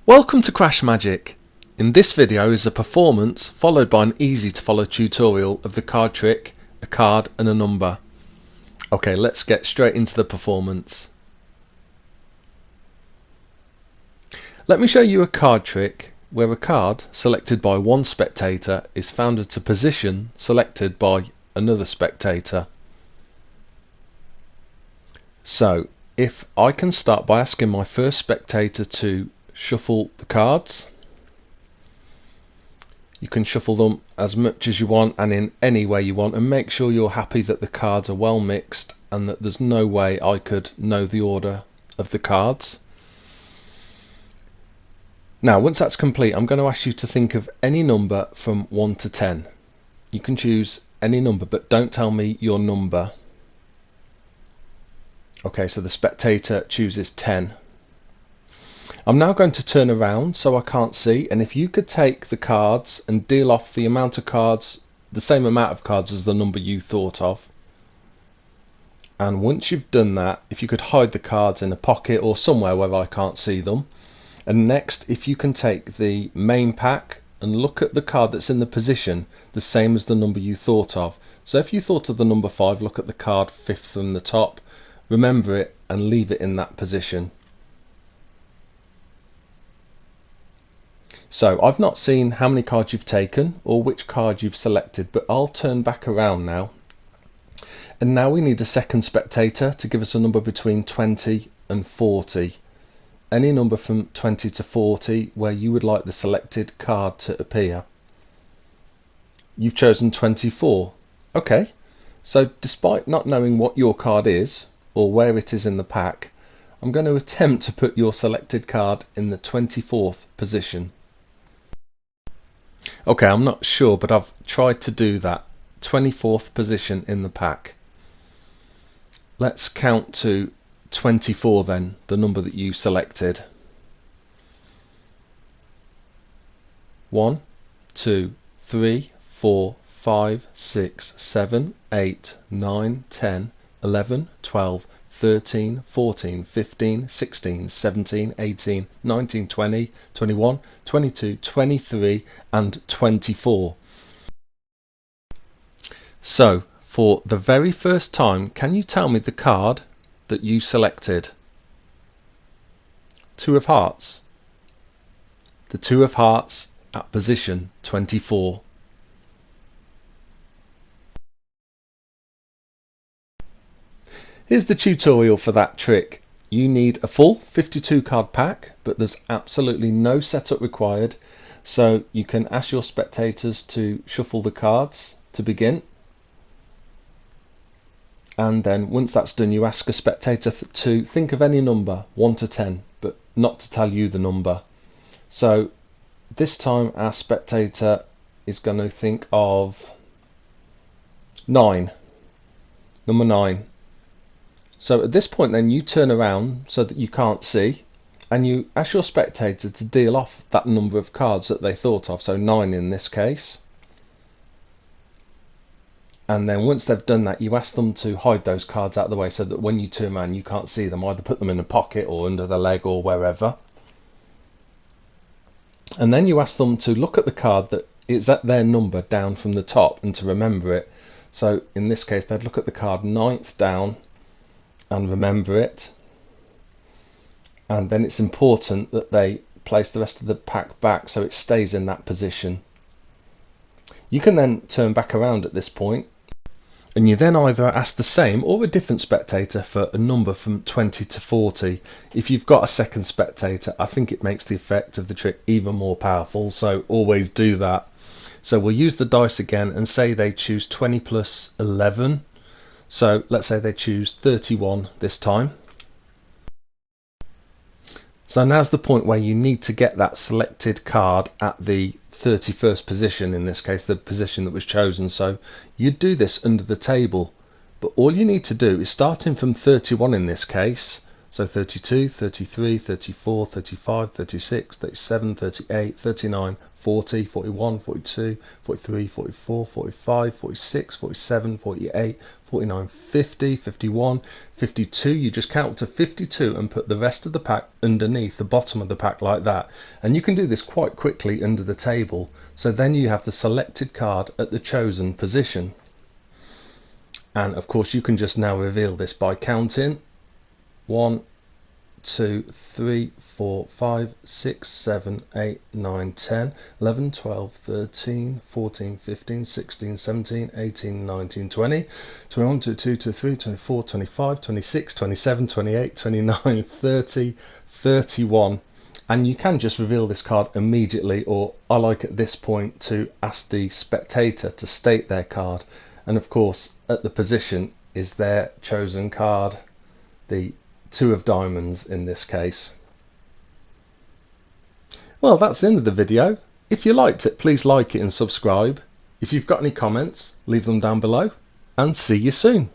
Welcome to CrashMagic. In this video is a performance followed by an easy to follow tutorial of the card trick, a card and a number. Okay, let's get straight into the performance. Let me show you a card trick where a card selected by one spectator is found at a position selected by another spectator. So if I can start by asking my first spectator to shuffle the cards. You can shuffle them as much as you want and in any way you want, and make sure you're happy that the cards are well mixed and that there's no way I could know the order of the cards. Now once that's complete, I'm going to ask you to think of any number from 1 to 10. You can choose any number, but don't tell me your number. Okay, so the spectator chooses 10. I'm now going to turn around so I can't see, and if you could take the cards and deal off the amount of cards, the same amount of cards as the number you thought of. And once you've done that, if you could hide the cards in a pocket or somewhere where I can't see them. And next, if you can take the main pack and look at the card that's in the position the same as the number you thought of. So if you thought of the number 5, look at the card 5th from the top, remember it and leave it in that position. So I've not seen how many cards you've taken or which card you've selected, but I'll turn back around now. And now we need a second spectator to give us a number between 20 and 40. Any number from 20 to 40 where you would like the selected card to appear. You've chosen 24. Okay, so despite not knowing what your card is or where it is in the pack, I'm going to attempt to put your selected card in the 24th position. Okay, I'm not sure, but I've tried to do that. 24th position in the pack. Let's count to 24 then, the number that you selected. 1, 2, 3, 4, 5, 6, 7, 8, 9, 10, 11, 12, 13, 14, 15, 16, 17, 18, 19, 20, 21, 22, 23 and 24. So for the very first time, can you tell me the card that you selected? 2 of hearts. The 2 of hearts at position 24. Here's the tutorial for that trick. You need a full 52 card pack, but there's absolutely no setup required, so you can ask your spectators to shuffle the cards to begin, and then once that's done you ask a spectator to think of any number 1 to 10, but not to tell you the number. So this time our spectator is going to think of 9, number 9. So at this point then you turn around so that you can't see, and you ask your spectator to deal off that number of cards that they thought of, so 9 in this case. And then once they've done that, you ask them to hide those cards out of the way so that when you turn around you can't see them, either put them in a pocket or under the leg or wherever. And then you ask them to look at the card that is at their number down from the top and to remember it. So in this case they'd look at the card 9th down and remember it, and then it's important that they place the rest of the pack back so it stays in that position. You can then turn back around at this point, and you then either ask the same or a different spectator for a number from 20 to 40. If you've got a second spectator, I think it makes the effect of the trick even more powerful, so always do that. So we'll use the dice again and say they choose 20 plus 11. So let's say they choose 31 this time. So now's the point where you need to get that selected card at the 31st position, in this case the position that was chosen. So you'd do this under the table, but all you need to do is starting from 31 in this case, So 32, 33, 34, 35, 36, 37, 38, 39, 40, 41, 42, 43, 44, 45, 46, 47, 48, 49, 50, 51, 52. You just count to 52 and put the rest of the pack underneath the bottom of the pack like that. And you can do this quite quickly under the table. So then you have the selected card at the chosen position. And of course you can just now reveal this by counting 1, 2, 3, 4, 5, 6, 7, 8, 9, 10, 11, 12, 13, 14, 15, 16, 17, 18, 19, 20, 21, 22, 23, 24, 25, 26, 27, 28, 29, 30, 31. And you can just reveal this card immediately, or I like at this point to ask the spectator to state their card. And of course at the position is their chosen card, the 2 of diamonds in this case. Well, that's the end of the video. If you liked it, please like it and subscribe. If you've got any comments, leave them down below, and see you soon.